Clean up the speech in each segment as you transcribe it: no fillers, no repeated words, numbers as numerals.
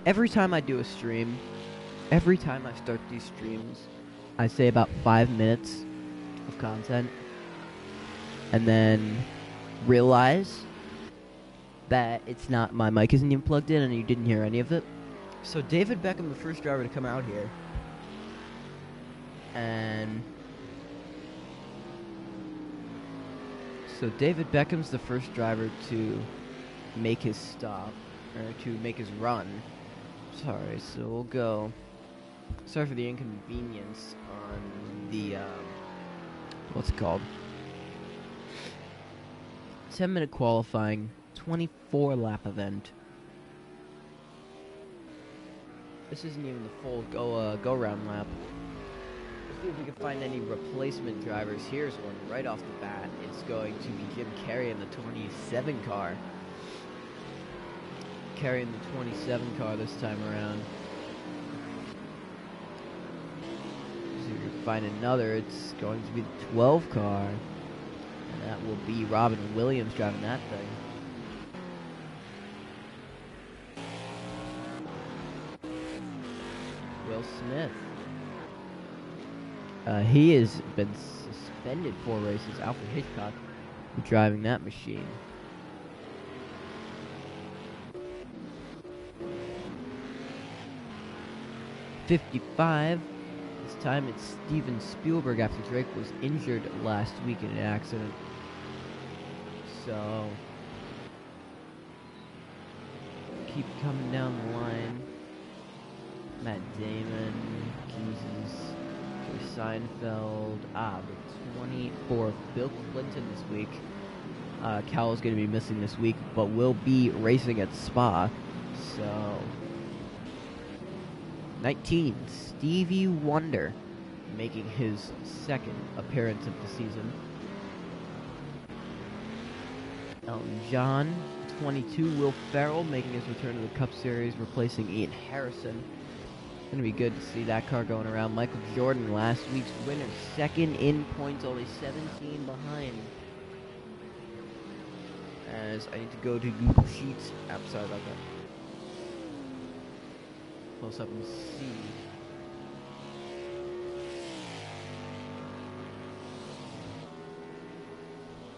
Every time I do a stream, every time I start these streams, I say about 5 minutes of content, and then realize that it's not, my mic isn't even plugged in and you didn't hear any of it. So David Beckham, the first driver to come out here, and so David Beckham's the first driver to make his stop, or to make his run. Sorry, so we'll go. Sorry for the inconvenience on the, what's it called? 10-minute qualifying, 24-lap event. This isn't even the full go-round lap. Let's see if we can find any replacement drivers. Here's one right off the bat. It's going to be Jim Carrey in the 27 car. Carrying the 27 car this time around. See if we can find another. It's going to be the 12 car. And that will be Robin Williams driving that thing. Will Smith. He has been suspended 4 races. Alfred Hitchcock driving that machine. '55. This time it's Steven Spielberg after Drake was injured last week in an accident. So keep coming down the line. Matt Damon, Jesus, Jerry Seinfeld. The 24th, Bill Clinton this week. Call's going to be missing this week, but will be racing at Spa. So 19, Stevie Wonder, making his second appearance of the season. Elton John, 22, Will Ferrell making his return to the Cup Series, replacing Ian Harrison. It's going to be good to see that car going around. Michael Jordan, last week's winner, second in points, only 17 behind. As I need to go to Google Sheets. I'm sorry about that. Close up and see.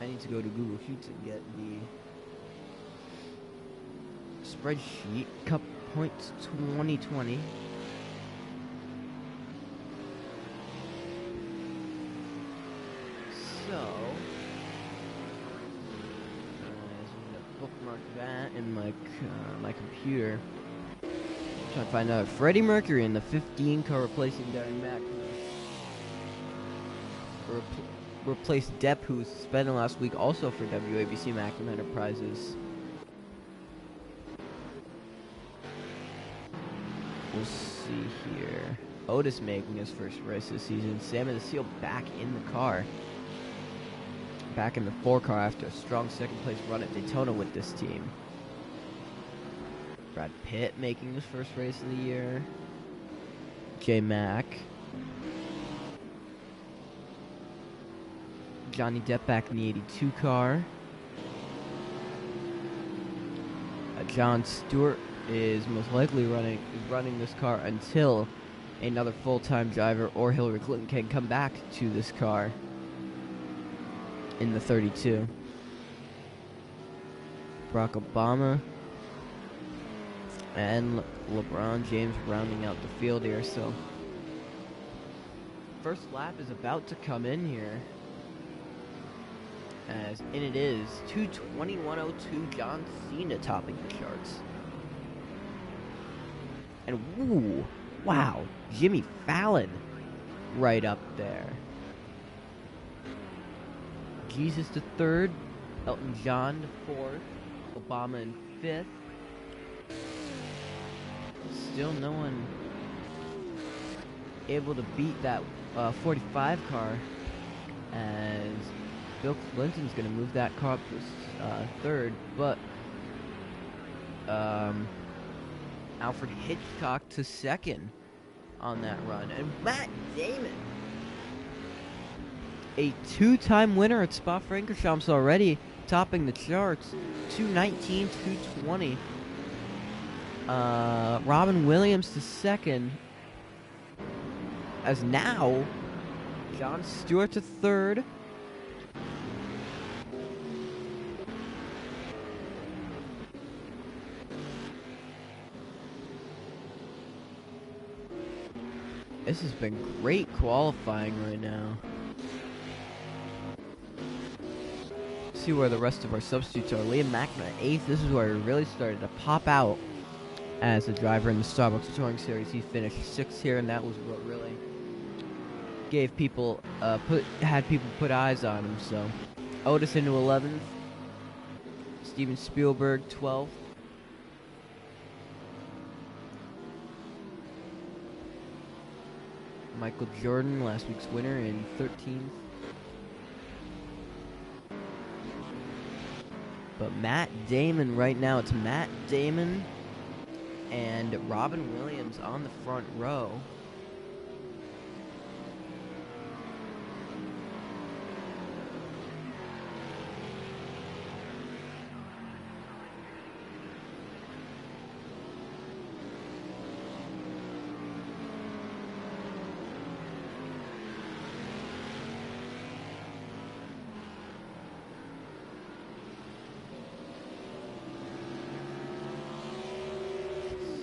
I need to go to Google Sheets and get the spreadsheet. Cup points 2020. So, I'm gonna bookmark that in my my computer. Trying to find out Freddie Mercury in the 15 car replacing Darren Mack. Replaced Depp, who was suspended last week, also for WABC Magnum Enterprises. We'll see here. Otis making his first race this season. Sammy the Seal back in the car. Back in the 4 car after a strong second place run at Daytona with this team. Brad Pitt making his first race of the year. J-Mac. Johnny Depp back in the 82 car. Jon Stewart is most likely running this car until another full-time driver or Hillary Clinton can come back to this car in the 32. Barack Obama and LeBron James rounding out the field here. So first lap is about to come in here. And it is 2:21.02, John Cena topping the charts. And ooh, wow, Jimmy Fallon right up there. Jesus the third, Elton John the 4th, Obama in 5th. Still no one able to beat that 45 car, as Bill Clinton's going to move that car up to 3rd, but Alfred Hitchcock to 2nd on that run. And Matt Damon, a 2-time winner at Spa-Francorchamps already, topping the charts. 2:19, 2:20. Robin Williams to second. As now, Jon Stewart to third. This has been great qualifying right now. See where the rest of our substitutes are. Liam Mackman at 8th. This is where he really started to pop out as a driver in the Starbucks Touring Series. He finished 6th here, and that was what really gave people had people put eyes on him. So Otis into 11th. Steven Spielberg 12th. Michael Jordan, last week's winner, in 13th. But Matt Damon right now, it's Matt Damon and Robin Williams on the front row.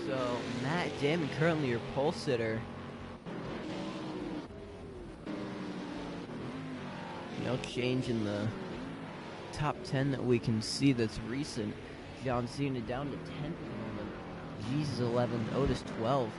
So, Matt Damon currently your pole sitter. No change in the top 10 that we can see that's recent. John Cena down to 10th at the moment. Jesus 11th, Otis 12th.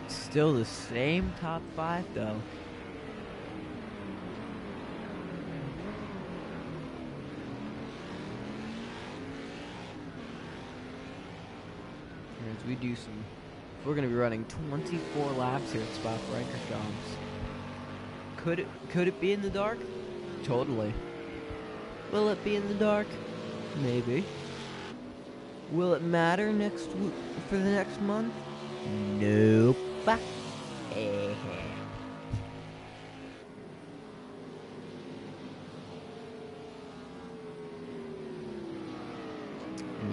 Still the same top 5 though. As we do some, we're going to be running 24 laps here at Spa-Francorchamps. Could it be in the dark? Totally. Will it be in the dark? Maybe. Will it matter for the next month? Nope. And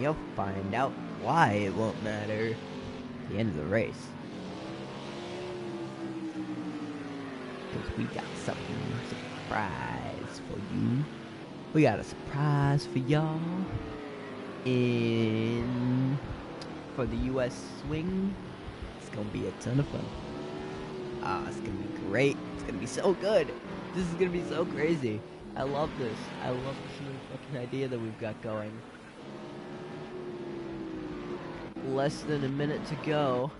you'll find out why it won't matter at the end of the race. Because we got something surprise for you. We got a surprise for y'all for the US swing. It's gonna be a ton of fun. It's gonna be great. It's gonna be so good. This is gonna be so crazy. I love this. I love this new fucking idea that we've got going. Less than a minute to go.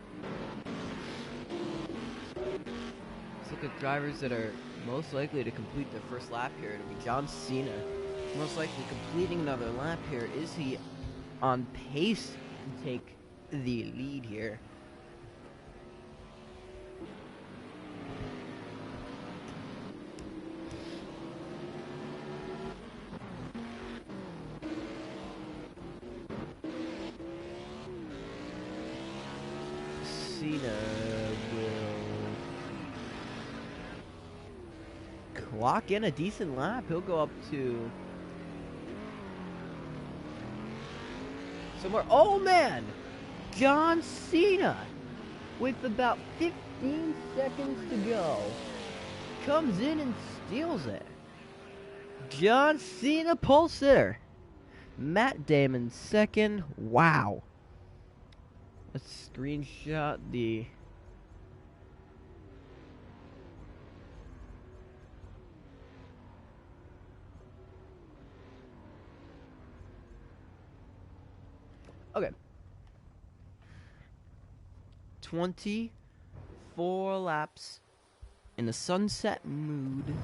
Let's look at drivers that are most likely to complete their first lap here. It'll be John Cena. Most likely completing another lap here. Is he on pace to take the lead here? Cena will clock in a decent lap. He'll go up to somewhere. Oh man! John Cena, with about 15 seconds to go, comes in and steals it. John Cena pole sitter. Matt Damon second. Wow. Let's screenshot the okay. 24 laps in the sunset mood.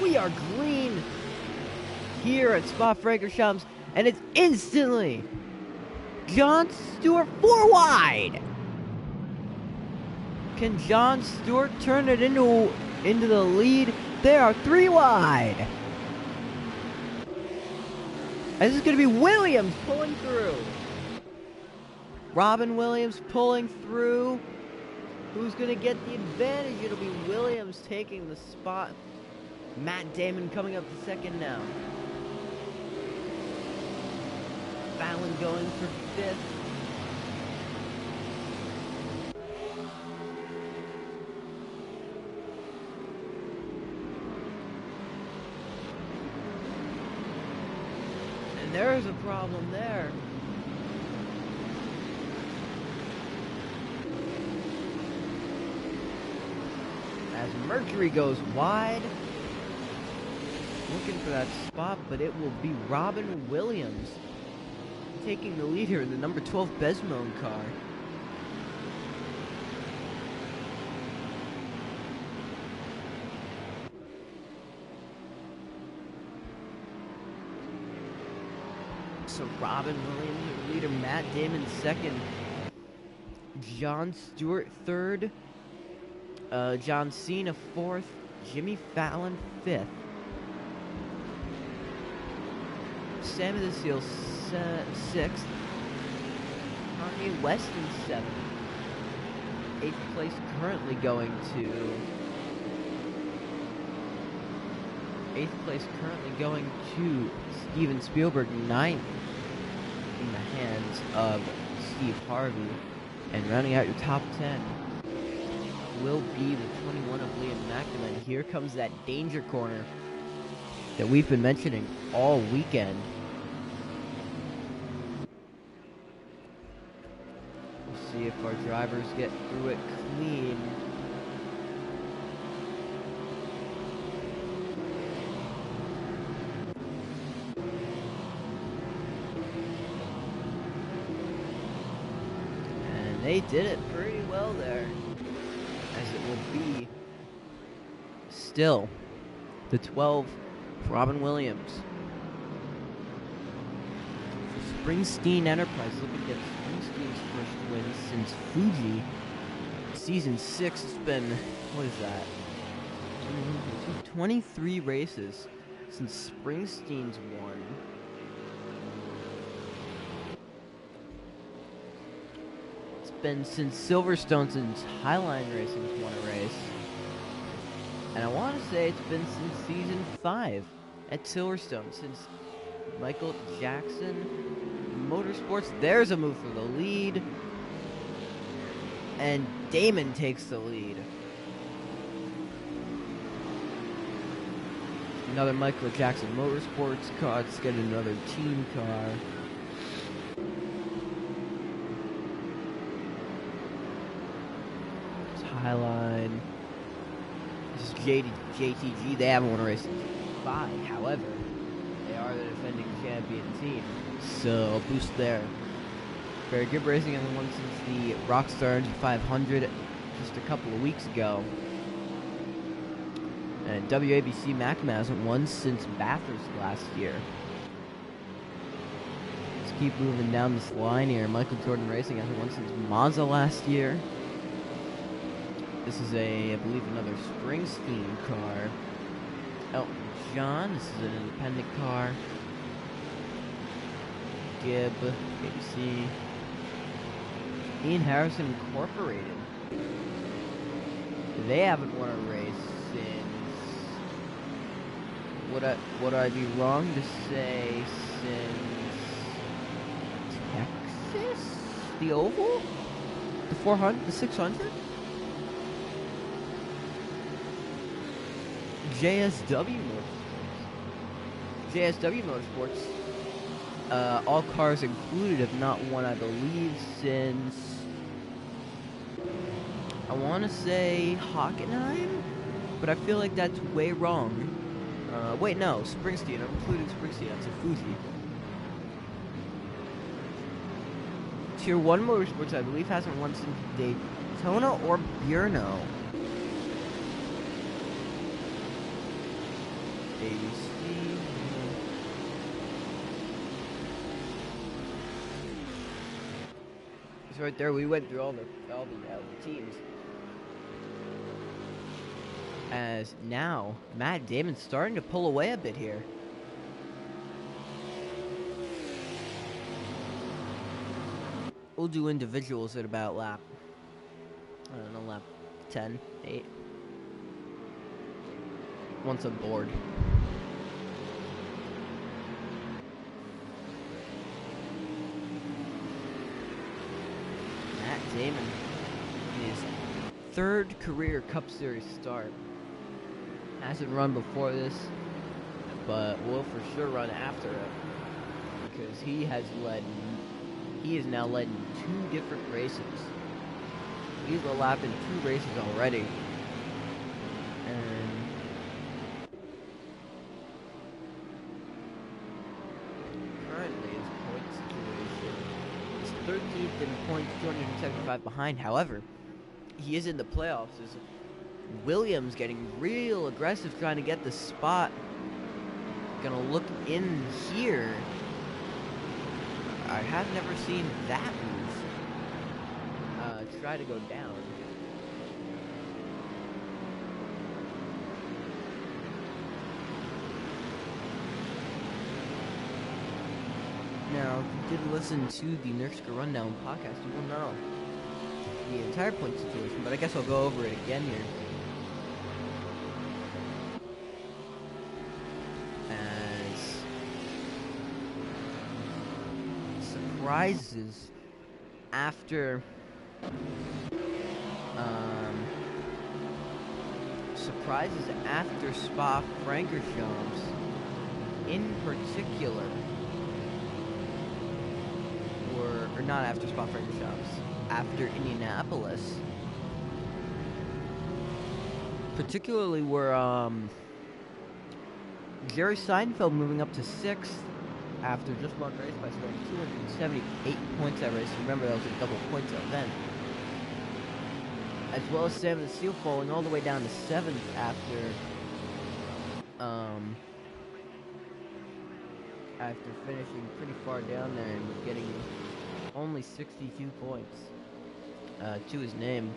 We are green here at Spa-Francorchamps, and it's instantly Jon Stewart 4 wide. Can Jon Stewart turn it into the lead? They are 3 wide. And this is going to be Williams pulling through. Robin Williams pulling through. Who's going to get the advantage? It'll be Williams taking the spot. Matt Damon coming up to second now. Fallon going for fifth. And there's a problem there. As Mercury goes wide. Looking for that spot, but it will be Robin Williams taking the lead here in the number 12 Besmone car. So Robin Williams, your leader, Matt Damon second, Jon Stewart third, John Cena fourth, Jimmy Fallon fifth. Sammy the Seal sixth, Kanye Weston seventh, eighth place currently going to Steven Spielberg, ninth in the hands of Steve Harvey, and rounding out your top 10 will be the 21 of Liam McNamara. And here comes that danger corner that we've been mentioning all weekend. See if our drivers get through it clean. And they did it pretty well there, as it will be still the 12 Robin Williams. For Springsteen Enterprise, looking to get Springsteen's first win since Fuji. Season 6, it's been, what is that? 23 races since Springsteen's won. It's been since Silverstone, since Highline Racing's won a race. And I want to say it's been since Season 5 at Silverstone, since Michael Jackson Motorsports. There's a move for the lead. And Damon takes the lead. Another Michael Jackson Motorsports car. Let's get another team car. It's Highline. This is JTG. They haven't won a race since 5. However, they are the defending champion team. So, a boost there. Very good racing, and won since the Rockstar 500 just a couple of weeks ago. And WABC McNamara hasn't won since Bathurst last year. Let's keep moving down this line here. Michael Jordan Racing hasn't won since Monza last year. This is I believe, another Springsteen car. Elton John, this is an independent car. Gibb, ABC. Ian Harrison Incorporated. They haven't won a race since, would I be wrong to say since Texas? The Oval? The 400? The 600? JSW Motorsports. All cars included have not won, I believe, since, I want to say Hockenheim, but I feel like that's way wrong. Wait, no, Springsteen. I'm including Springsteen. That's a Fuji. Tier 1 Motorsports, I believe, hasn't won since Daytona or Brno. ABC. It's right there. We went through all the teams. As now, Matt Damon's starting to pull away a bit here. We'll do individuals at about lap, I don't know, lap 10, 8. Once I'm bored. Matt Damon, his third career Cup Series start. Hasn't run before this, but will for sure run after it, because he has now led in 2 different races. He's a lap in 2 races already. And currently his point situation is 13th in points, 275 behind. However, he is in the playoffs. Is Williams getting real aggressive trying to get the spot. Gonna look in here. I have never seen that move. Try to go down. Now, if you did listen to the Nurrscurr Rundown podcast, you will know the entire point situation, but I guess I'll go over it again here. As surprises after Spa-Francorchamps in particular or not after Spa-Francorchamps, after Indianapolis particularly were Jerry Seinfeld moving up to 6th after just one race by scoring 278 points that race. Remember, that was a double points event. As well as Sam the Seal falling all the way down to 7th after finishing pretty far down there and getting only 62 points to his name.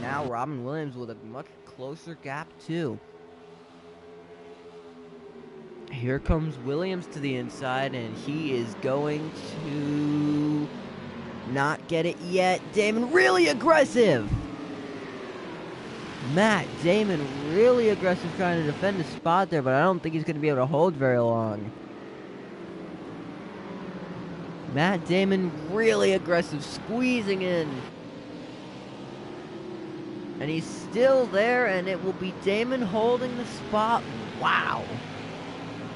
Now Robin Williams with a much closer gap too. Here comes Williams to the inside, and he is going to not get it yet. Damon really aggressive. Matt Damon really aggressive trying to defend the spot there, but I don't think he's going to be able to hold very long. Matt Damon really aggressive, squeezing in. And he's still there, and it will be Damon holding the spot. Wow.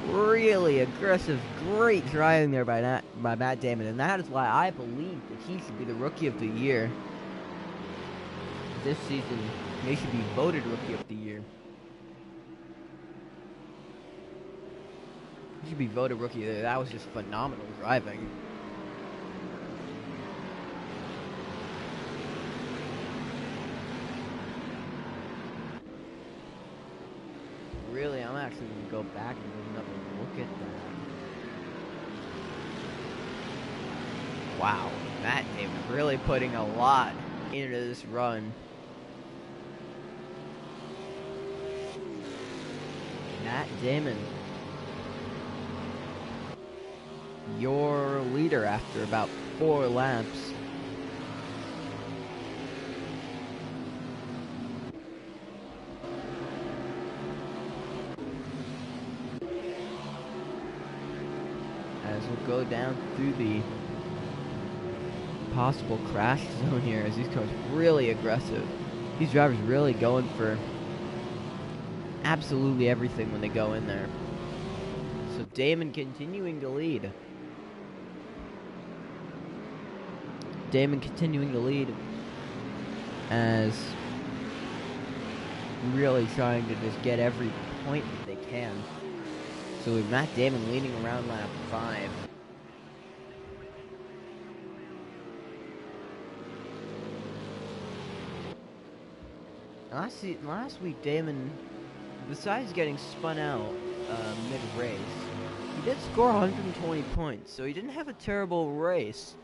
Really aggressive, great driving there by Matt Damon, and that is why I believe that he should be the Rookie of the Year. This season, he should be voted Rookie of the Year. He should be voted Rookie of the Year. That was just phenomenal driving. Really, I'm actually going to go back and do another look at that. Wow, Matt Damon really putting a lot into this run. Matt Damon, your leader after about 4 laps. As we'll go down through the possible crash zone here, as these cars really aggressive. These drivers really going for absolutely everything when they go in there. So Damon continuing to lead. Damon continuing to lead as really trying to just get every point that they can. So we've Matt Damon leading around lap 5. Last week, Damon, besides getting spun out mid-race, he did score 120 points, so he didn't have a terrible race.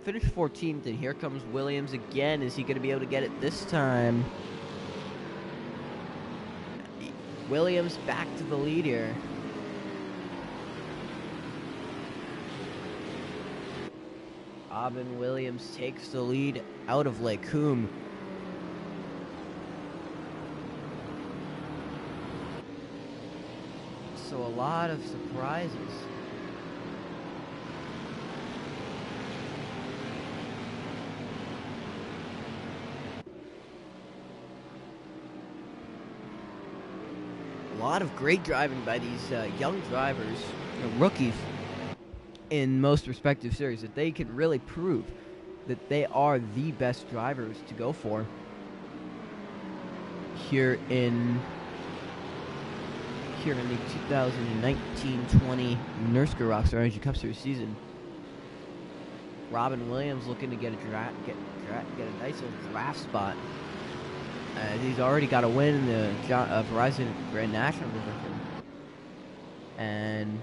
finished 14th, and here comes Williams again. Is he going to be able to get it this time? Williams back to the lead here. Aubin Williams takes the lead out of Lake Coombe. So a lot of surprises. A lot of great driving by these young drivers, rookies, in most respective series, that they can really prove that they are the best drivers to go for here in the 2019-20 Nurrscurr Rockstar Energy Cup Series season. Robin Williams looking to get a nice little draft spot. He's already got a win in the Verizon Grand National Division. And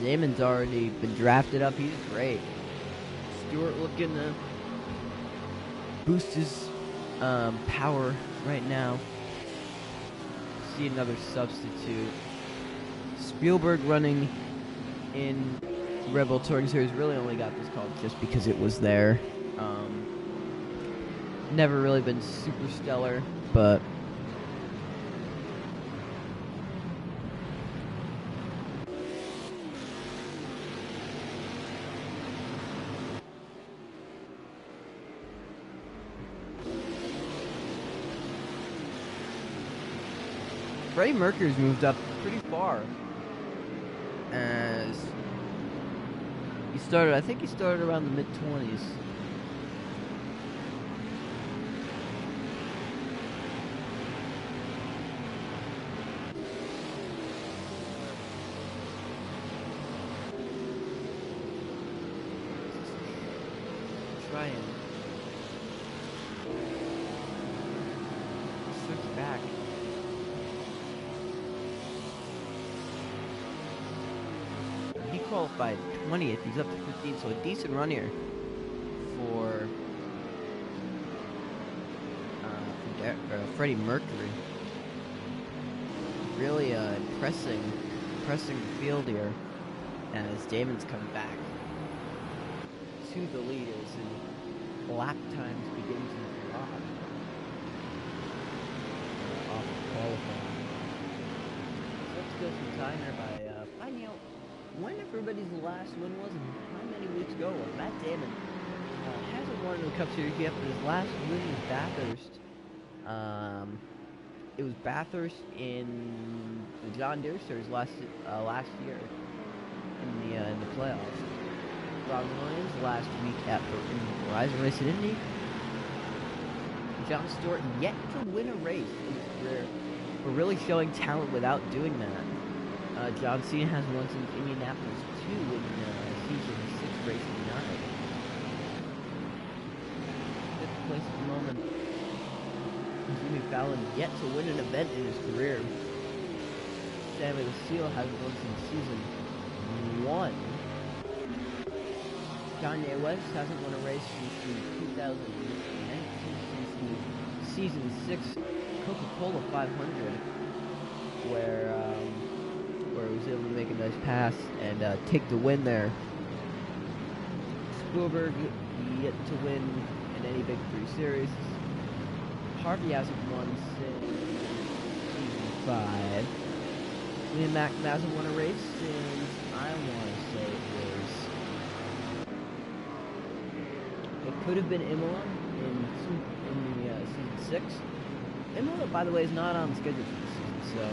Damon's already been drafted up. He's great. Stewart looking to boost his power right now. See another substitute. Spielberg running in Red Bull Touring Series. Really only got this call just because it was there. Never really been super stellar, but Freddie Mercury's moved up pretty far. As I think he started around the mid-20s. Try and switch back. He qualified 20th. He's up to 15th, so a decent run here for Freddie Mercury. Really pressing the field here as Damon's coming back to the leaders, and lap times begin to drop off of qualifying. So let's go some time here by finding out when everybody's last win was and how many weeks ago it was. Matt Damon hasn't won the Cup Series yet, but his last win was Bathurst. It was Bathurst in the John Deere Series last year in the playoffs. Robin Williams last week in the Verizon race in Indy. John Stewart yet to win a race in his career, but really showing talent without doing that. John Cena has won since Indianapolis 2 in season 6 race 9. 5th place at the moment. Jimmy Fallon yet to win an event in his career. Sammy Lucille hasn't won since season 1. Kanye West hasn't won a race since the 2019 season 6 Coca-Cola 500, where he was able to make a nice pass and take the win there. Spielberg yet to win in any Big 3 series. Harvey hasn't won since season 5. Liam Mack hasn't won a race since, I want to say it could have been Imola in season 6. Imola, by the way, is not on the schedule for this season, so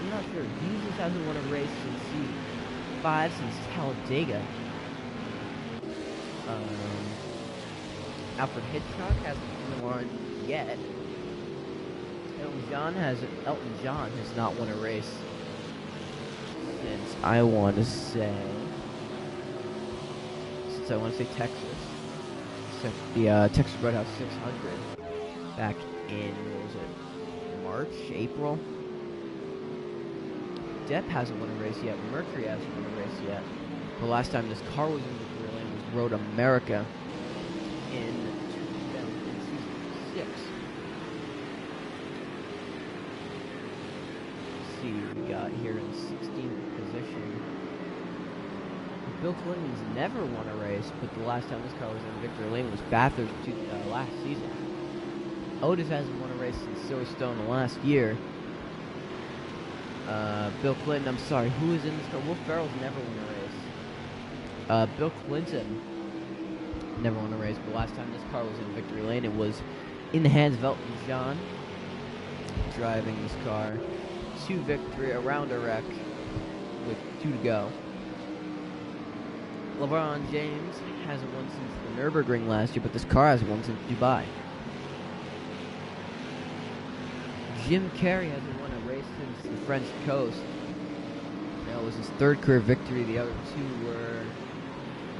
I'm not sure. Jesus hasn't won a race since season 5, since Talladega. Alfred Hitchcock hasn't won one yet. Elton John has not won a race since I want to say Texas. Except the Texas Roadhouse 600 back in, what was it, March, April? Depp hasn't won a race yet. Mercury hasn't won a race yet. The last time this car was in victory lane was Road America in 2006. Let's see what we got here in 16th position. Bill Clinton's never won a race, but the last time this car was in victory lane was Bathurst last season. Otis hasn't won a race since Silverstone last year. Bill Clinton, I'm sorry, who is in this car? Will Ferrell's never won a race. Bill Clinton never won a race, but the last time this car was in victory lane, it was in the hands of Elton John driving this car to victory around a wreck with 2 to go. LeBron James hasn't won since the Nürburgring last year, but this car hasn't won since Dubai. Jim Carrey hasn't won a race since the French coast. That was his 3rd career victory. The other 2 were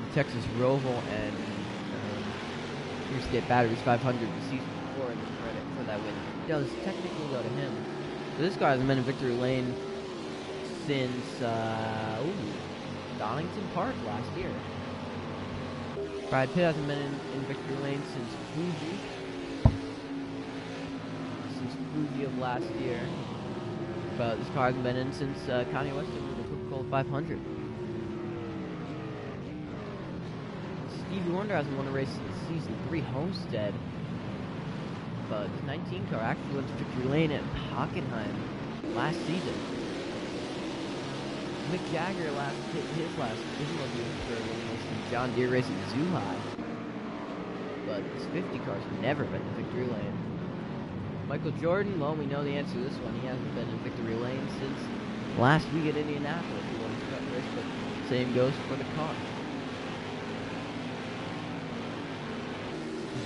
the Texas Roval and New State Batteries 500 the season before, and the credit for that win does technically go to him. So this guy hasn't been in victory lane since Donington Park last year. Brad Pitt hasn't been in victory lane since Fuji of last year. But this car hasn't been in since Kanye West did the Coca-Cola 500. Stevie Wonder hasn't won a race since season 3 Homestead. But his 19 car actually went to victory lane at Hockenheim last season. Mick Jagger his most victory lane was in John Deere race at Zhuhai. But his 50 car's never been in victory lane. Michael Jordan, well, we know the answer to this one. He hasn't been in victory lane since last week at Indianapolis. He won his cup race, but same goes for the car.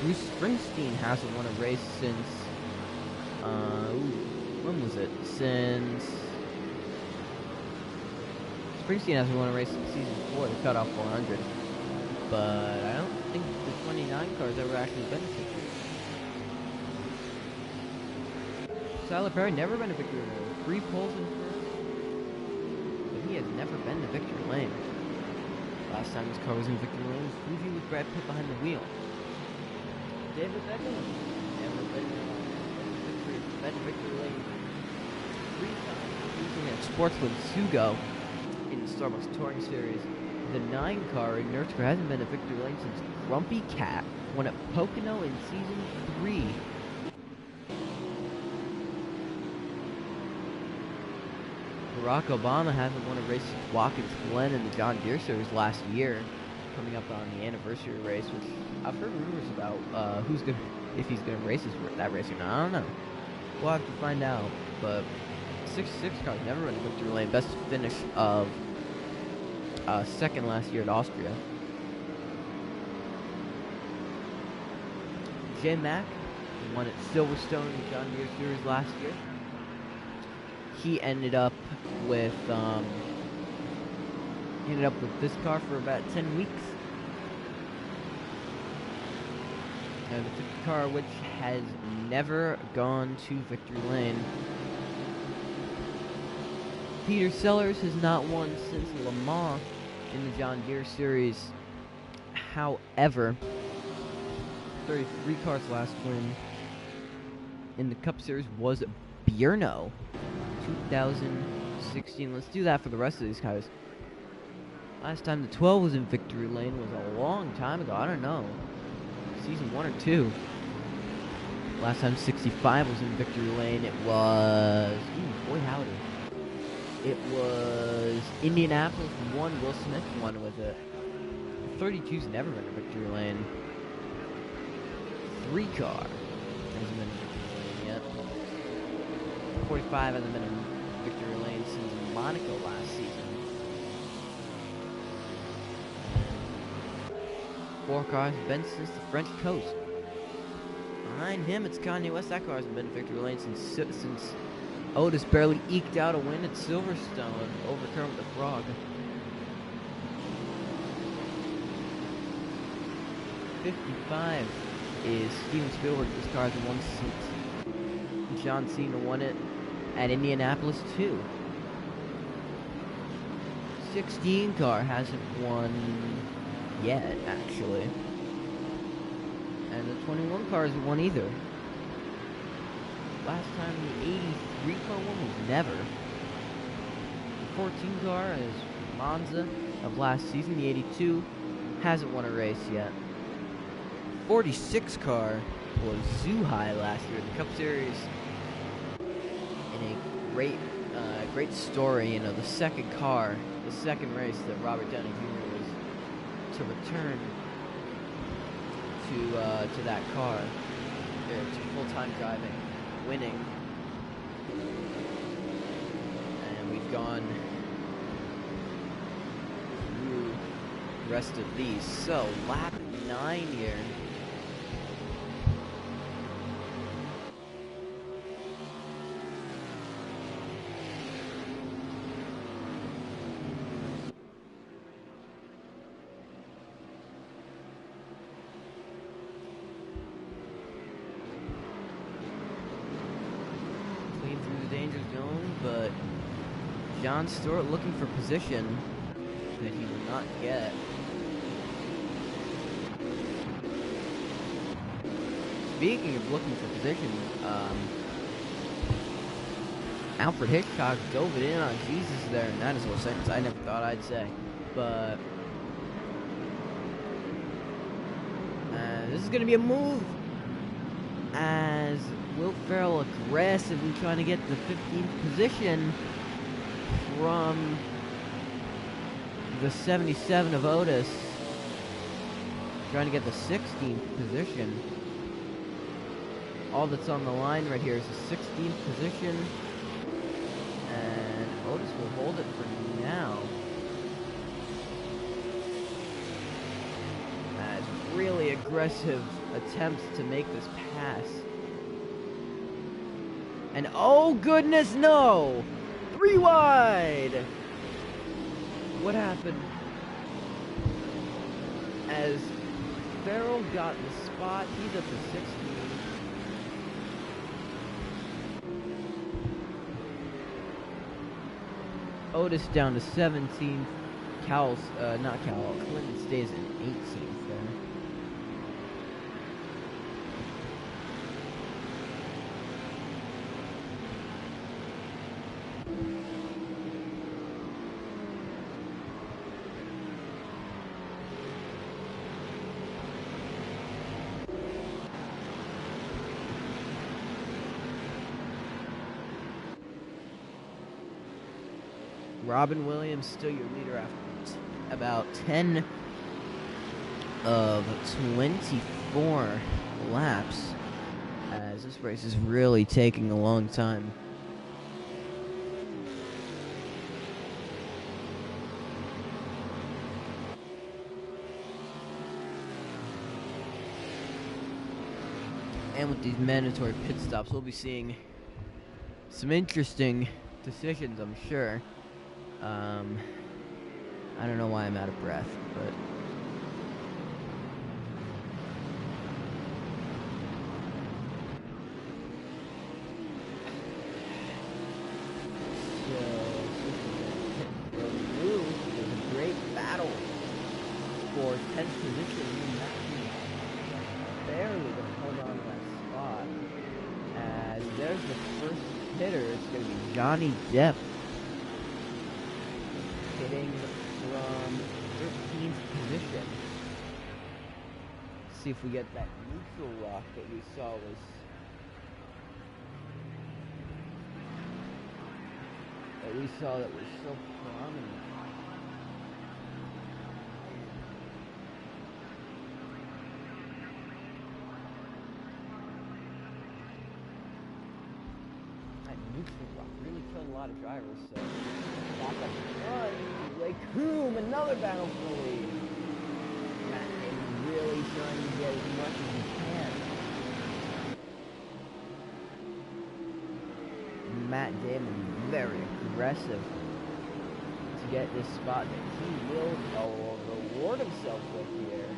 Bruce Springsteen hasn't won a race since, when was it? Since Springsteen hasn't won a race since season 4, the cutoff 400. But I don't think the 29 car's ever actually been in victory. Tyler Perry never been to victory lane. 3 poles in first, but he has never been to victory lane. Last time this car was in victory lane was Fuji with Brad Pitt behind the wheel. David Beckham never been to victory lane 3 times, using a Sportsman Sugo in the Starbucks Touring Series. The 9 car in Nurrscurr hasn't been to victory lane since Grumpy Cat won at Pocono in season 3. Barack Obama hasn't won a race since Watkins Glen in the John Deere Series last year, coming up on the anniversary race, which I've heard rumors about if he's gonna race that race or not. I don't know. We'll have to find out. But 66 car's never been in victory lane. Best finish of 2nd last year at Austria. J Mac won at Silverstone in the John Deere Series last year. He ended up with this car for about 10 weeks. And it's a car which has never gone to victory lane. Peter Sellers has not won since Le Mans in the John Deere Series. However, 33 cars last win in the Cup Series was Bierno. 2016. Let's do that for the rest of these guys. Last time the 12 was in victory lane was a long time ago. I don't know. Season 1 or 2. Last time 65 was in victory lane, it was... boy howdy. It was Indianapolis 1, Will Smith won with it. 32's never been in victory lane. 3 car hasn't been in victory lane yet. 45 hasn't been in victory lane since Monaco last season. 4 cars have been since the French coast. Behind him, it's Kanye West. That car hasn't been in victory lane since Otis barely eked out a win at Silverstone over Kermit the Frog. 55 is Steven Spielberg. This car hasn't won since John Cena won it at Indianapolis too. 16 car hasn't won yet, actually. And the 21 car hasn't won either. Last time the 83 car won was never. The 14 car is Monza of last season. The 82 hasn't won a race yet. 46 car was Zhuhai last year in the Cup Series. In a great story, you know, the second race that Robert Downey Jr. was to return to that car, to full-time driving, winning, and we've gone through the rest of these. So lap 9 here. Danger zone, but Jon Stewart looking for position that he will not get. Speaking of looking for position, Alfred Hitchcock dove it in on Jesus there, and that is a sentence I never thought I'd say. But this is going to be a move as Will Ferrell aggressively trying to get the 15th position from the 77 of Otis. Trying to get the 16th position. All that's on the line right here is the 16th position. And Otis will hold it for now. As really aggressive attempts to make this pass. And oh goodness, no! 3 wide! What happened? As Ferrell got the spot, he's at the 16. Otis down to 17th. Clinton stays in 18th there. Robin Williams still your leader after about 10 of 24 laps, as this race is really taking a long time. And with these mandatory pit stops, we'll be seeing some interesting decisions, I'm sure. I don't know why I'm out of breath, but there's a great battle for 10th position. Barely going to hold on to that spot. As there's the first hitter. It's going to be Johnny Depp. Hitting from 13th position. Let's see if we get that neutral rock that we saw was so prominent. That neutral rock really killed a lot of drivers, so back up the front. Coom, another battle for the lead. Matt Damon really trying to get as much as he can. Matt Damon very aggressive to get this spot that he will reward himself with here.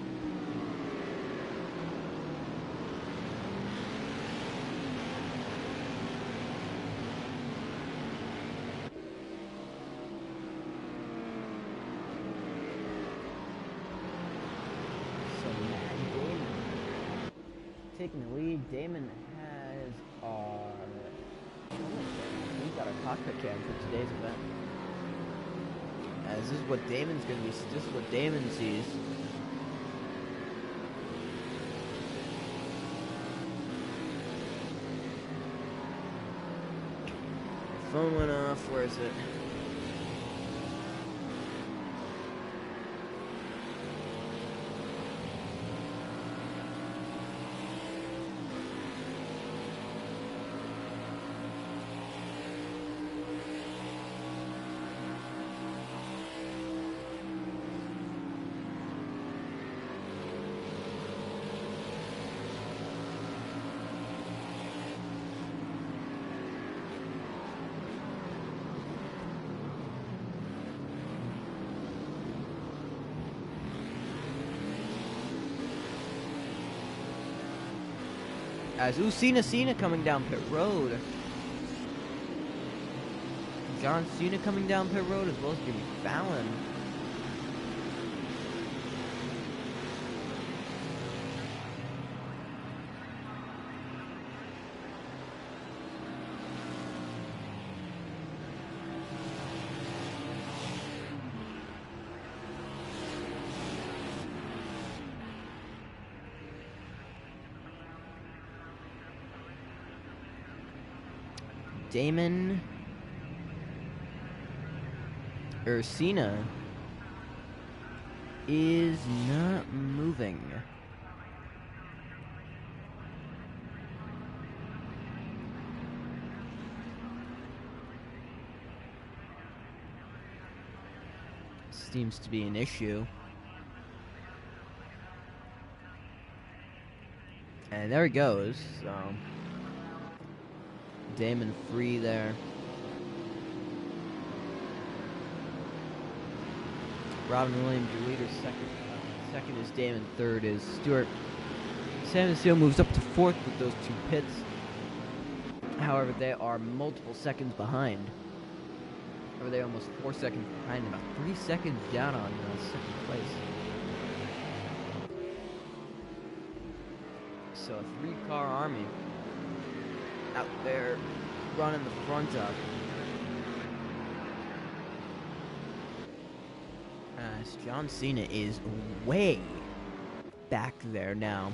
taking the lead. Damon has our... He's got our cockpit cam for today's event. As this is what Damon's going to be... This is what Damon sees. My phone went off. Where is it? As Cena coming down pit road. John Cena coming down pit road as well as Jimmy Fallon. Damon or Cena is not moving. Seems to be an issue. And there he goes. So Damon free there. Robin Williams, your leader, second. Second is Damon. Third is Stewart. San Francisco moves up to fourth with those two pits. However, they are multiple seconds behind. Or they're almost 4 seconds behind, about 3 seconds down on second place. So a 3-car army out there running the front up. As John Cena is way back there now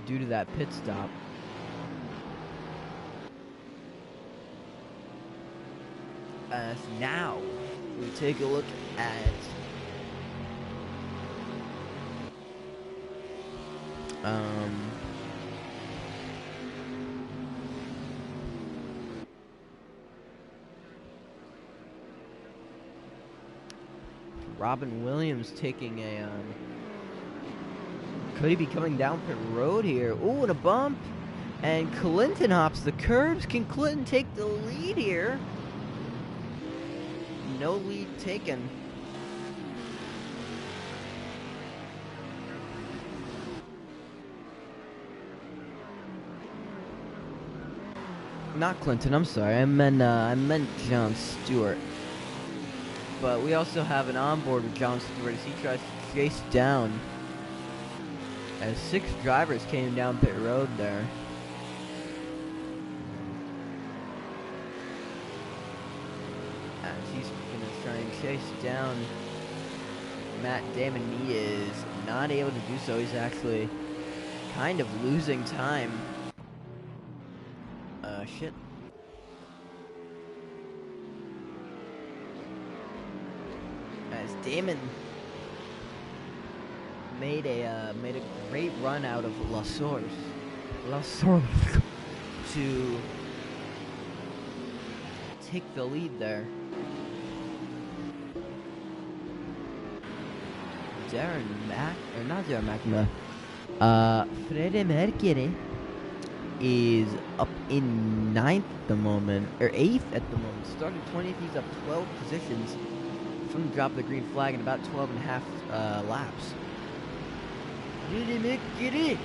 due to that pit stop. As now we take a look at Robin Williams taking a could he be coming down pit road here? Ooh, and a bump. And Clinton hops the curbs. Can Clinton take the lead here? No lead taken. Not Clinton, I'm sorry. I meant John Stewart. But we also have an onboard with John Stewart as he tries to chase down. As 6 drivers came down pit road there. As he's gonna try and chase down Matt Damon. He is not able to do so. He's actually kind of losing time. Shit. As Damon made a great run out of La Source to take the lead there. Freddie Mercury is up in 9th at the moment, or 8th at the moment. Started 20th, he's up 12 positions from the drop of the green flag in about 12 and a half laps. Freddie Mercury!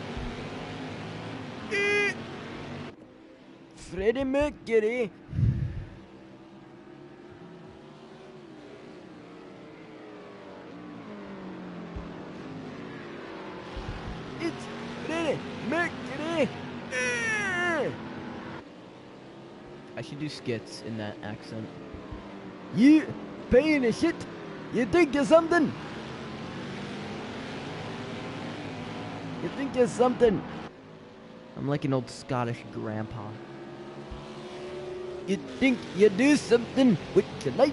Freddie Mercury! should do skits in that accent. You paying a shit? You think you're something? You think you're something? I'm like an old Scottish grandpa. You think you do something with your life?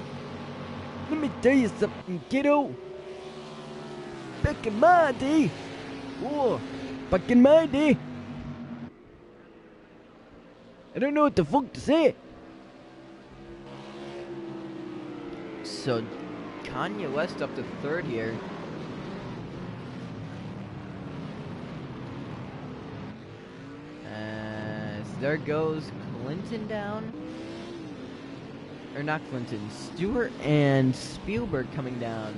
Let me tell you something, kiddo. Back in my day, back in my day, I don't know what the fuck to say. So, Kanye West up to third here. There goes Clinton down. Or not Clinton, Stewart and Spielberg coming down.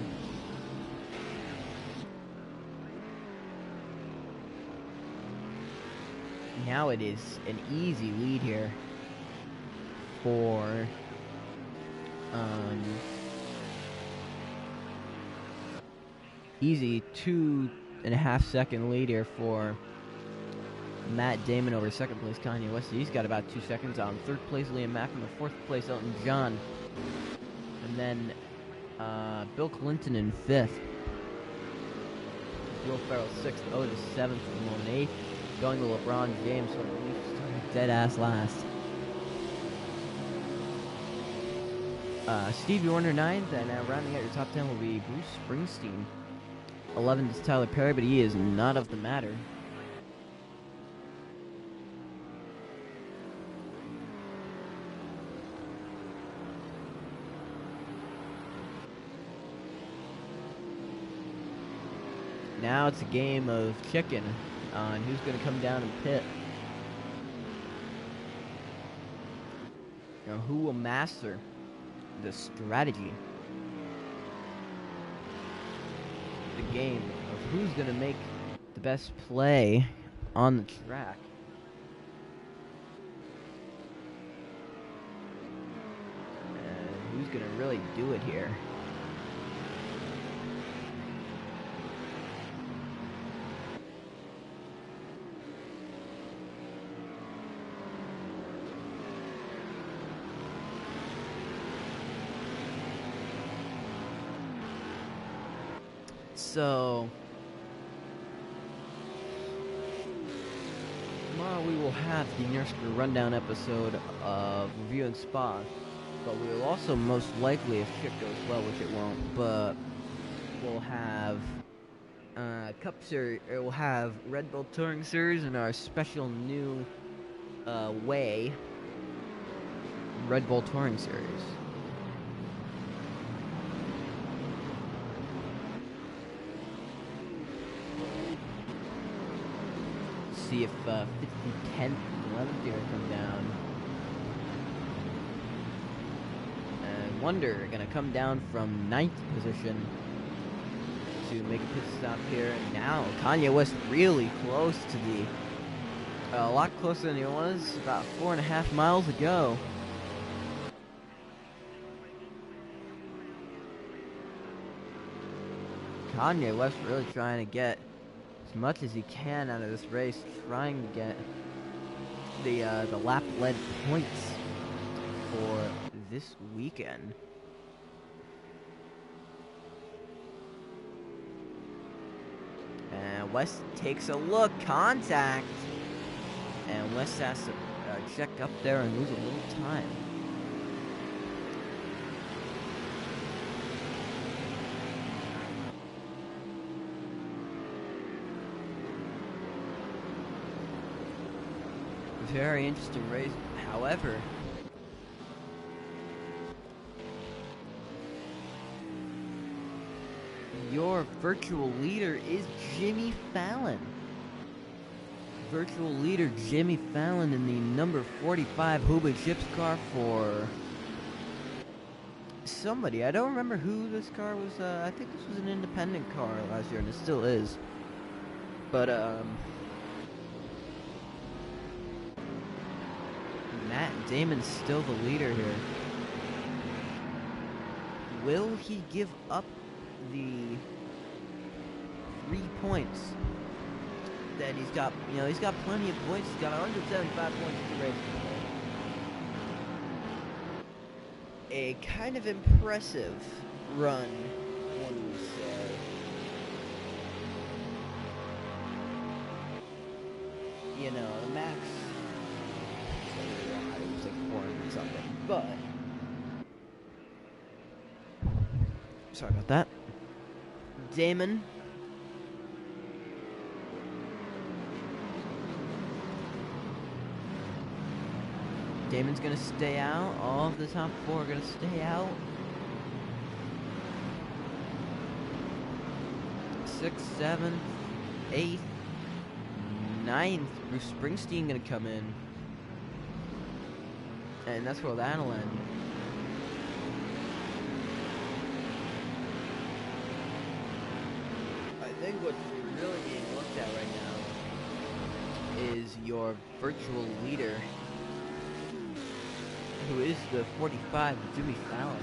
Now it is an easy lead here for easy 2.5 second lead here for Matt Damon over second place Kanye West. He's got about 2 seconds on third place Liam Macklin, fourth place Elton John, and then Bill Clinton in fifth. Will Ferrell sixth, Otis seventh, Ramon eighth. Going to LeBron James, so dead ass last. Stevie Wonder ninth, and rounding out your top 10 will be Bruce Springsteen. 11th is Tyler Perry, but he is not of the matter. Now it's a game of chicken on who's going to come down and pit. Now, who will master the strategy? The game of who's going to make the best play on the track. And who's going to really do it here? So, tomorrow we will have the Nurrscurr rundown episode of Reviewing Spa, but we will also most likely, if shit goes well, which it won't, but we'll have Cup Series, we'll have Red Bull Touring Series in our special new way, Red Bull Touring Series. See if 10th, 11th here come down. And Wonder gonna come down from 9th position to make a pit stop here. And now Kanye West really close to the, a lot closer than he was about 4.5 miles ago. Kanye West really trying to get as much as he can out of this race, trying to get the lap lead points for this weekend. And West takes a look, contact, and West has to check up there and lose a little time. Very interesting race, however, your virtual leader is Jimmy Fallon. Virtual leader Jimmy Fallon in the number 45 Hubley Chips car for somebody. I don't remember who this car was. I think this was an independent car last year, and it still is. But, Matt Damon's still the leader here. Will he give up the 3 points that he's got? You know, he's got plenty of points. He's got 175 points to race. a kind of impressive run, one would say. You know, the max, it was like 400 something, but sorry about that. Damon's gonna stay out. All of the top four are gonna stay out. 6th, 7th, 8th, 9th. Bruce Springsteen gonna come in, and that's where that'll end. I think what's really being looked at right now is your virtual leader, who is the 45, Jimmy Fallon.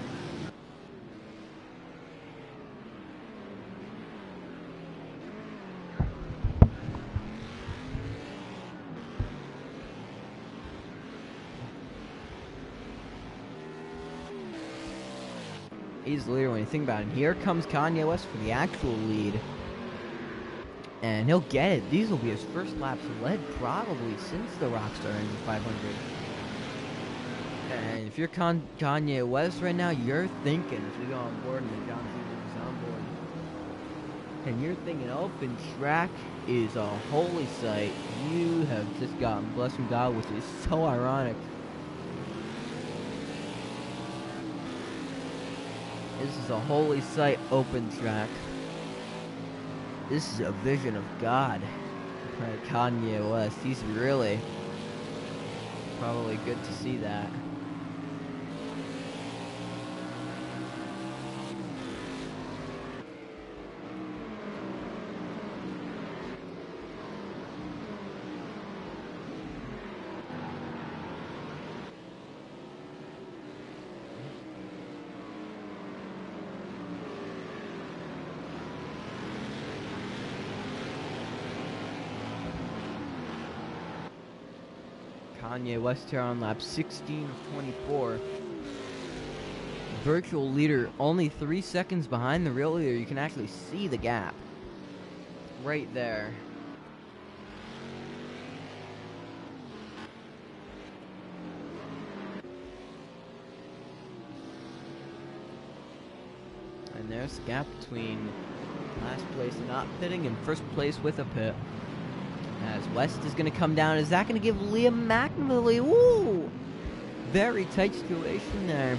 He's the leader when you think about it. And here comes Kanye West for the actual lead. And he'll get it. These will be his first laps led probably since the Rockstar Engine 500. And if you're Kanye West right now, you're thinking, if you go on board and John Cena's on board, and you're thinking open track is a holy sight. You have just gotten blessed from God, which is so ironic. This is a holy sight, open track. This is a vision of God. Right, Kanye West, he's really probably good to see that. Kanye West here on lap 16 of 24. Virtual leader only 3 seconds behind the real leader. You can actually see the gap right there. And there's the gap between last place not pitting and first place with a pit. As West is going to come down, is that going to give Liam McNamara the lead? Ooh! Very tight situation there.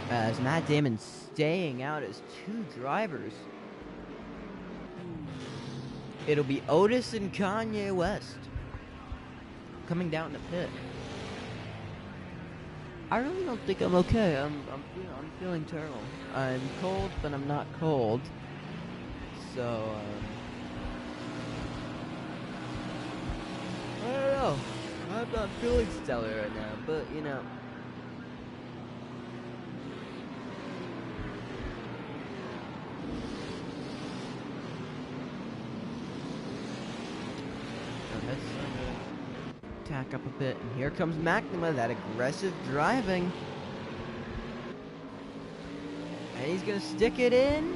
As Matt Damon staying out as 2 drivers. It'll be Otis and Kanye West coming down the pit. I really don't think I'm okay. I'm feeling terrible. I'm cold, but I'm not cold. So, I don't know. I'm not feeling stellar right now, but, you know. Let's tack up a bit. And here comes McNamara, that aggressive driving. And he's going to stick it in.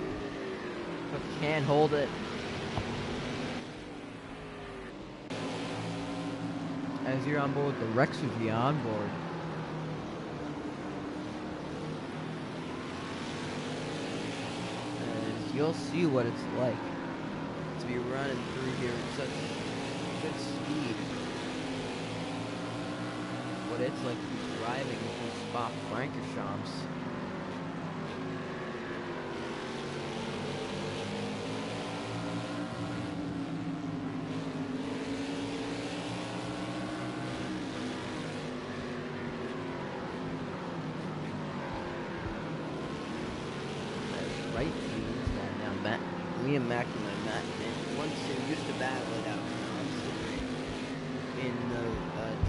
But can't hold it. As you're on board, the Rex will be on board. And you'll see what it's like to be running through here at such good speed. What it's like to be driving through Spa-Francorchamps. Right, now Liam McNamara, and once they used to battle it out in the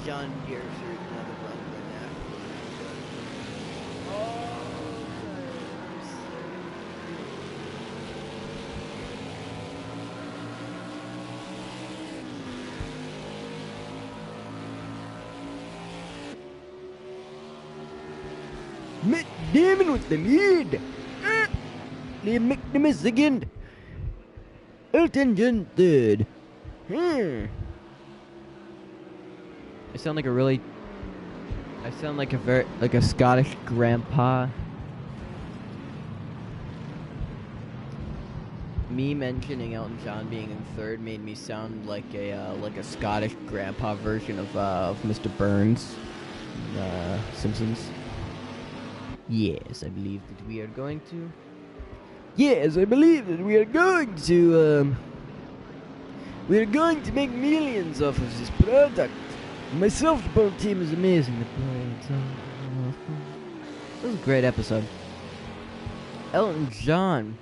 John Deere shirt, another run right now. Matt Damon with the lead. Liam McNamara second. Elton John third. I sound like a really... I sound like a Scottish grandpa. Me mentioning Elton John being in third made me sound like a Scottish grandpa version of Mr. Burns, Simpsons. Yes, I believe that we are going to. Yes, I believe that we are going to make millions off of this product. My softball team is amazing. This was a great episode. Elton John.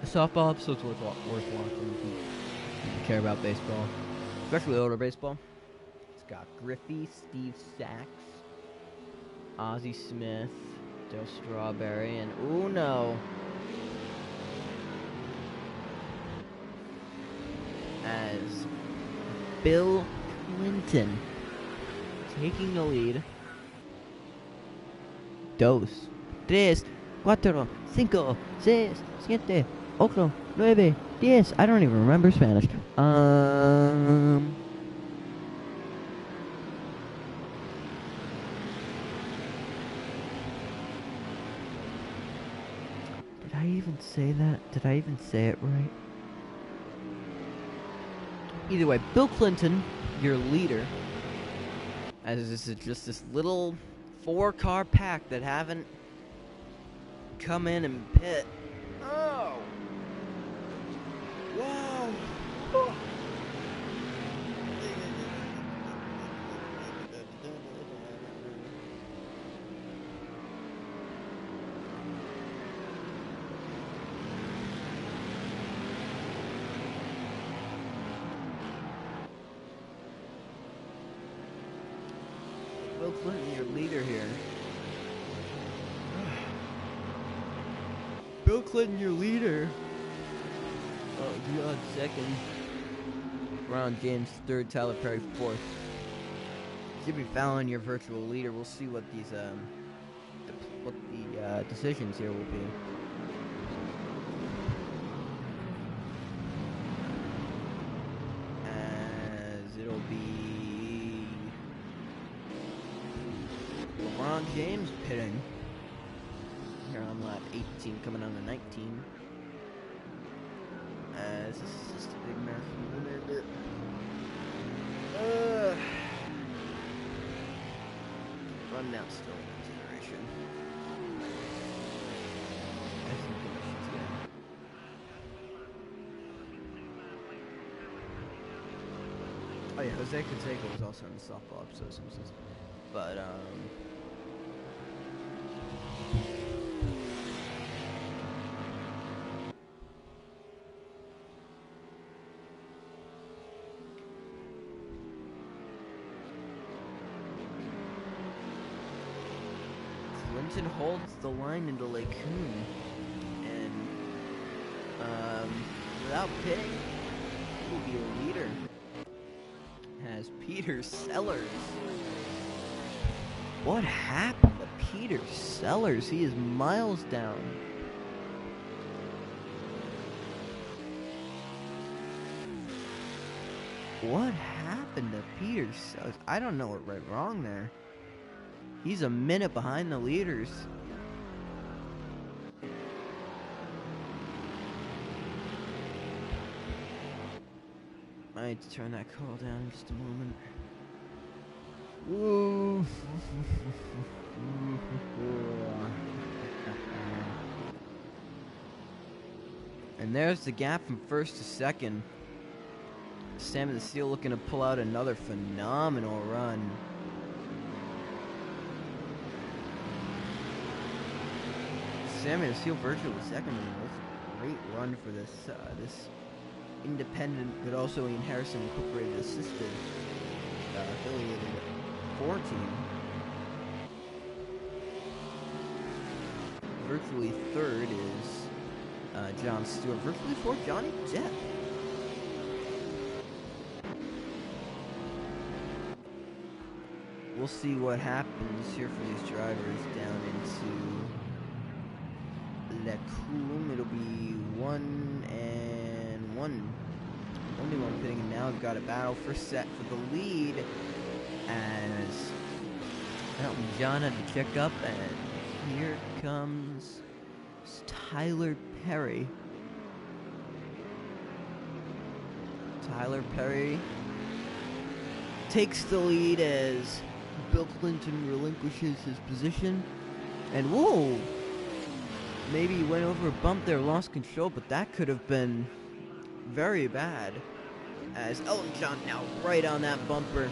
A softball episode's worth watching if you care about baseball. Especially older baseball. It's got Griffey, Steve Sachs, Ozzie Smith, Dale Strawberry, and Uno. As Bill Clinton taking the lead. 2, 3, 4, 5, 6, 7, 8, 9, 10. I don't even remember Spanish. Did I even say that? Did I even say it right? Either way, Bill Clinton, your leader, as this is just this little 4-car pack that haven't come in and pit. Oh! Wow! Oh. Bill Clinton, your leader here. Bill Clinton, your leader. Oh, God, second. Ron James, third. Tyler Perry, fourth. Jimmy Fallon, your virtual leader. We'll see what these what the decisions here will be. As it'll be LeBron James pitting here on lap 18, coming on to 19. As this is just a big massive limit. Run now still in consideration. I think conditions, yeah. Oh yeah, Jose Canseco was also in the softball episode of Simpsons. But Clinton holds the line into Lake Coon, and without pitting, he will be a leader. Has Peter Sellers. What happened to Peter Sellers? He is miles down. What happened to Peter Sellers? I don't know what went wrong there. He's a minute behind the leaders. I need to turn that call down in just a moment. Woo. And there's the gap from first to second. Sammy the Seal looking to pull out another phenomenal run. Sammy the Seal virtually second. That's a great run for this this independent but also Ian Harrison Incorporated assisted affiliated 4 team. Virtually third is John Stewart. Virtually fourth, Johnny Depp. see what happens here for these drivers down into La Coulomb. It'll be 1 and 1. Only one pitting, and now we've got a battle for the lead as Elton John had to check up, and here comes Tyler Perry. Tyler Perry takes the lead as Bill Clinton relinquishes his position. And whoa! Maybe he went over a bump there, lost control, but that could have been very bad. As Elton John now right on that bumper.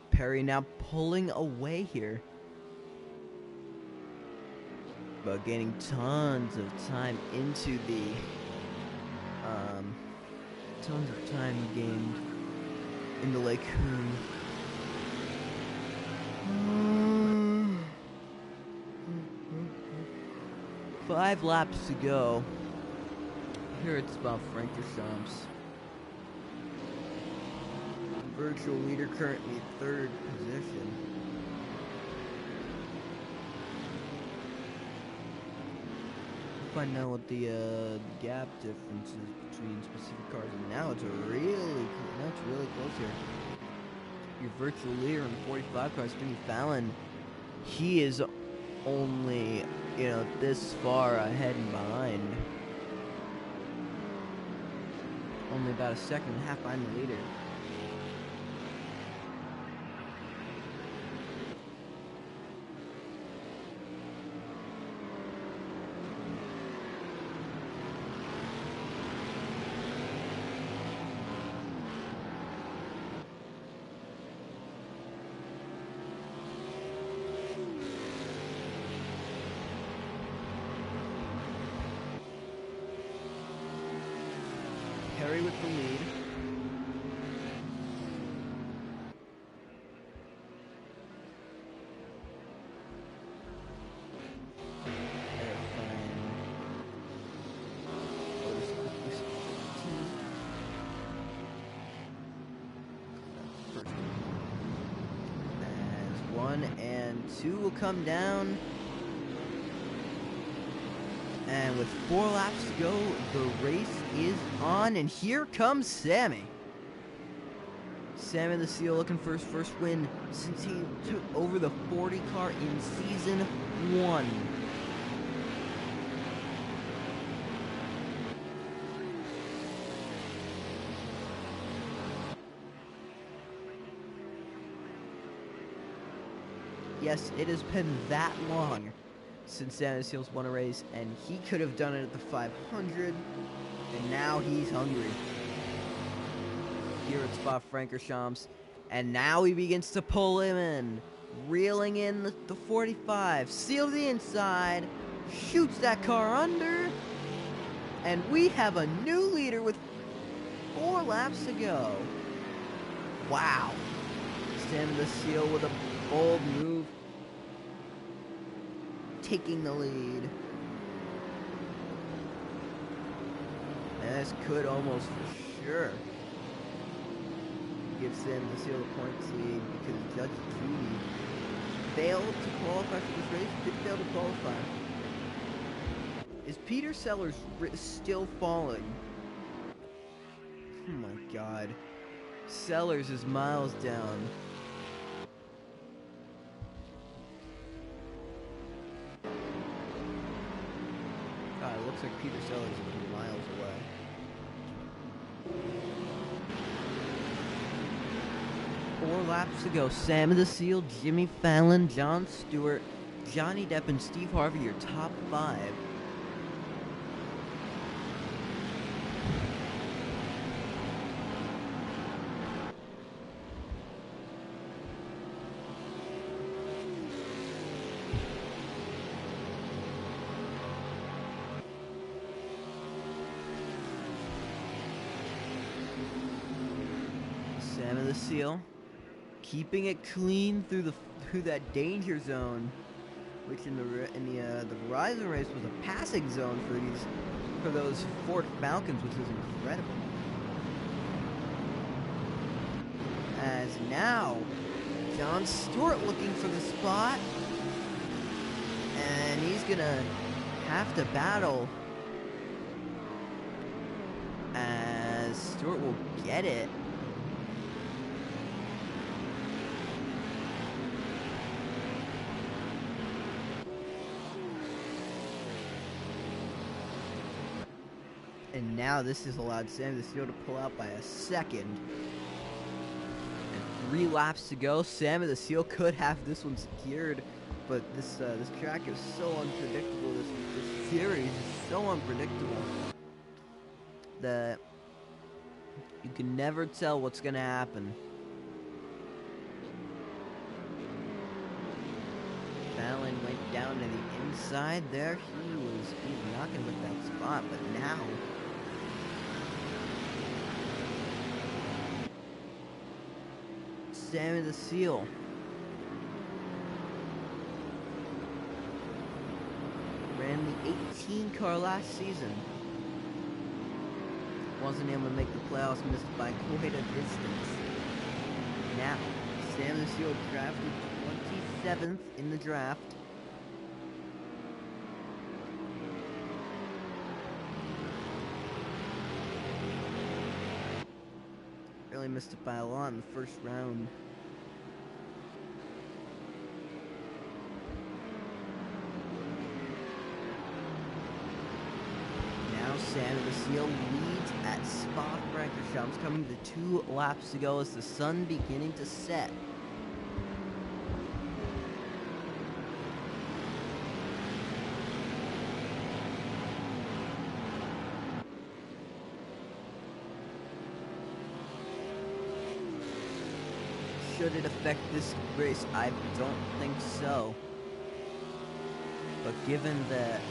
Perry now pulling away here, but gaining tons of time into the tons of time gained in the Lake Coon. 5 laps to go here at Spa-Francorchamps. Virtual leader currently 3rd position. Find out what the gap difference is between specific cars, and now it's really close here. Your virtual leader in the 45 cars, Jimmy Fallon, he is only, this far ahead and behind. Only about a second and a half behind the leader. Perry with the lead. As 1 and 2 will come down. And with 4 laps to go, the race is on, and here comes Sammy. Sammy the Seal looking for his first win since he took over the 40 car in season 1. Yes, it has been that long since Sammy the Seal's won a race, and he could have done it at the 500, and now he's hungry here at Spa-Francorchamps, and now he begins to pull him in, reeling in the 45, Seal the inside, shoots that car under, and we have a new leader with 4 laps to go. Wow. Sammy the Seal with a bold move, taking the lead. And this could almost for sure give Sam the Seal the points lead, because Judge Judy failed to qualify for this race. Did fail to qualify. Is Peter Sellers still falling? Oh my god. Sellers is miles down. God, it looks like Peter Sellers is miles away. Four laps to go. Sam the Seal, Jimmy Fallon, Jon Stewart, Johnny Depp, and Steve Harvey, your top 5. Sam the Seal, keeping it clean through that danger zone. which in the Verizon race was a passing zone for those Ford Falcons, which is incredible. As now, John Stewart looking for the spot, and he's gonna have to battle as Stewart will get it. And now this has allowed Sammy the Seal to pull out by a second. And 3 laps to go. Sammy the Seal could have this one secured, but this track is so unpredictable. This series is so unpredictable that you can never tell what's gonna happen. Fallon went down to the inside there. He was not gonna get that spot, but now Sammy the Seal ran the 18 car last season. Wasn't able to make the playoffs, missed by quite a distance. Now, Sammy the Seal drafted 27th in the draft. Really missed it by a lot in the first round. Now Sammy the Seal leads at Spa Francorchamps, coming to 2 laps to go as the sun beginning to set. Should it affect this race? I don't think so. But given that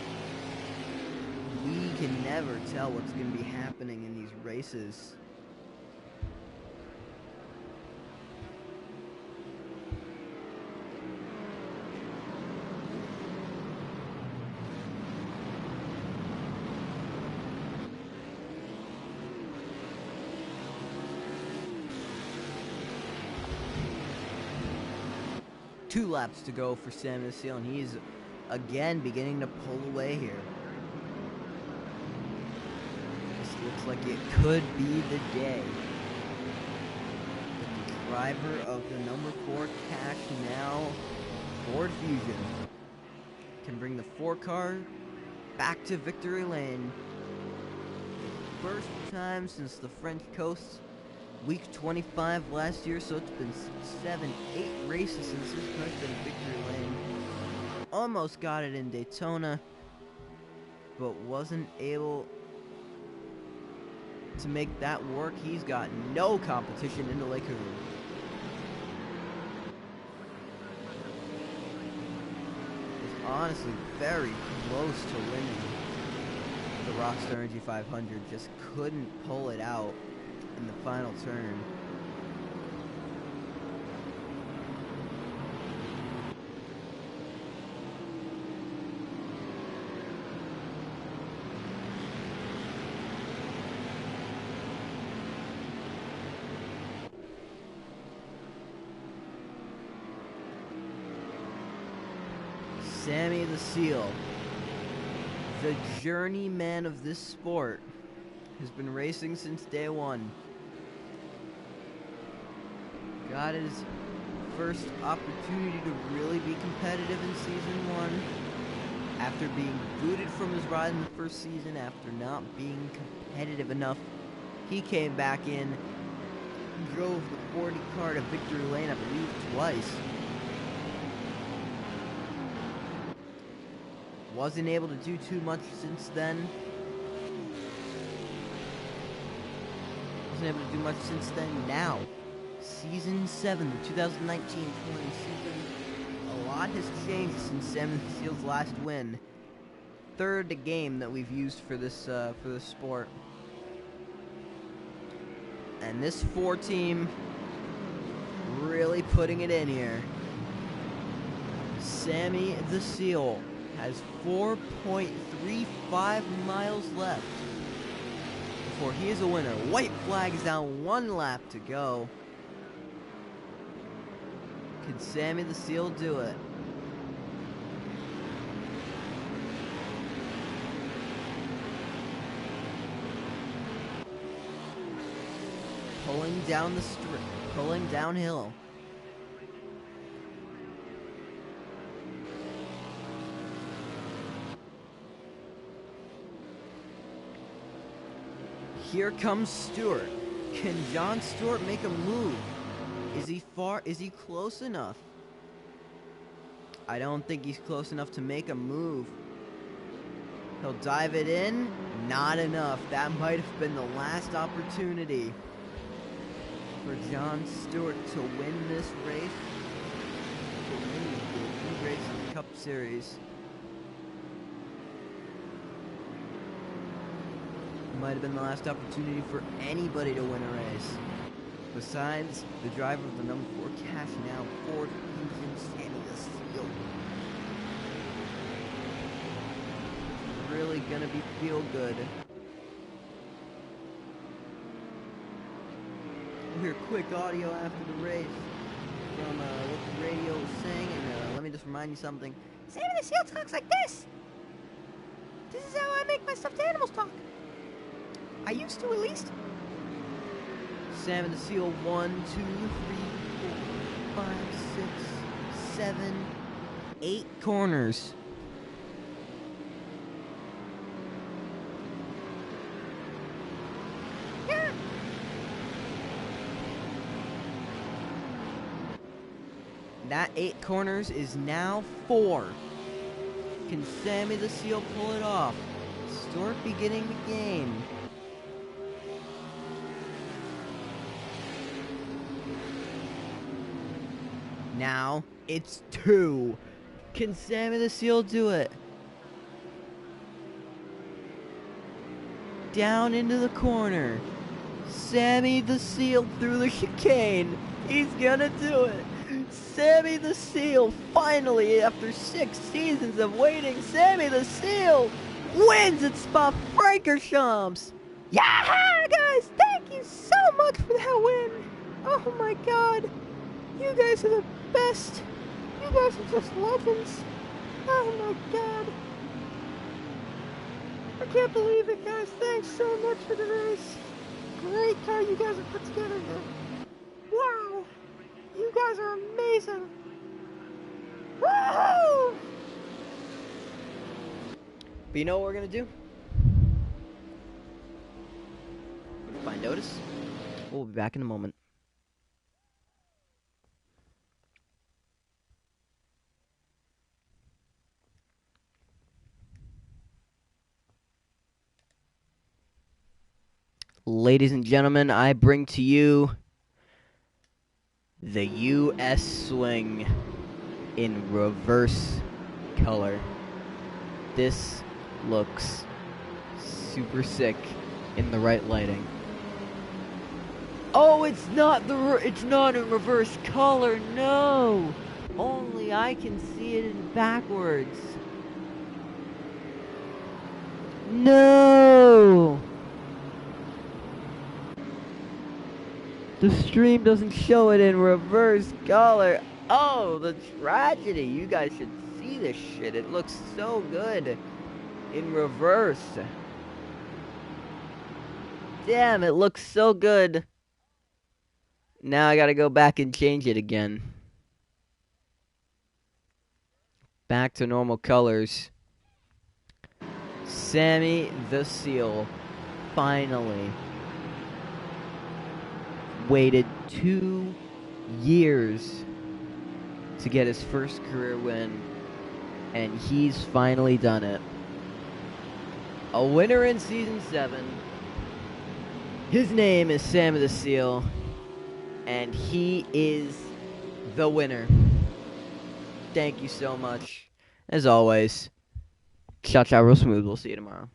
we can never tell what's going to be happening in these races, two laps to go for Sammy the Seal, and he's again beginning to pull away here. This looks like it could be the day. The driver of the number 4 Cash now Ford Fusion can bring the 4 car back to victory lane. First time since the French Coast week 25 last year, so it's been 7-8 races since this car's been in victory lane. Almost got it in Daytona, but wasn't able to make that work. He's got no competition in the Lake Huron. Was honestly very close to winning the Rockstar Energy 500, just couldn't pull it out in the final turn. Sammy the Seal, the journeyman of this sport, has been racing since day one. Got his first opportunity to really be competitive in season 1 after being booted from his ride in the first season after not being competitive enough. He came back in, drove the 40 car to victory lane, I believe twice. Wasn't able to do too much since then. Wasn't able to do much since then. Now, Season 7, the 2019-20 season, a lot has changed since Sammy the Seal's last win. Third game that we've used for this sport. And this 4 team really putting it in here. Sammy the Seal has 4.35 miles left before he is a winner. White flag is down 1 lap to go. Can Sammy the Seal do it? Pulling down the strip, pulling downhill. Here comes Stewart. Can Jon Stewart make a move? Is he far? Is he close enough? I don't think he's close enough to make a move. He'll dive it in. Not enough. That might have been the last opportunity for Jon Stewart to win this race. To win the race of the Cup Series. Might have been the last opportunity for anybody to win a race. Besides the driver of the number 4 cash now, Ford Engine Sammy the Seal. Really gonna be feel good. We'll hear quick audio after the race from what the radio was saying, and let me just remind you something. Sammy the Seal talks like this. This is how I make my stuffed animals talk. I used to, at least. Sammy the Seal, 1, 2, 3, 4, 5, 6, 7, 8 corners. Yeah. That 8 corners is now 4. Can Sammy the Seal pull it off? Stewart beginning the game. Now it's 2. Can Sammy the Seal do it? Down into the corner. Sammy the Seal through the chicane. He's gonna do it. Sammy the Seal, finally, after 6 seasons of waiting, Sammy the Seal wins at Spa-Francorchamps. Yeah, guys, thank you so much for that win. Oh my God, you guys are the best. You guys are just legends. Oh my God. I can't believe it, guys. Thanks so much for the race. Great car you guys have put together here. Wow. You guys are amazing. Woohoo! But you know what we're gonna do? We're gonna find Otis. We'll be back in a moment. Ladies and gentlemen, I bring to you the US Swing in reverse color. This looks super sick in the right lighting. Oh, it's not in reverse color. No. Only I can see it in backwards. No. The stream doesn't show it in reverse color. Oh, the tragedy. You guys should see this shit. It looks so good in reverse. Damn, it looks so good. Now I gotta go back and change it again. Back to normal colors. Sammy the Seal finally waited 2 years to get his first career win, and he's finally done it. A winner in Season 7. His name is Sammy the Seal, and he is the winner. Thank you so much. As always, ciao ciao real smooth. We'll see you tomorrow.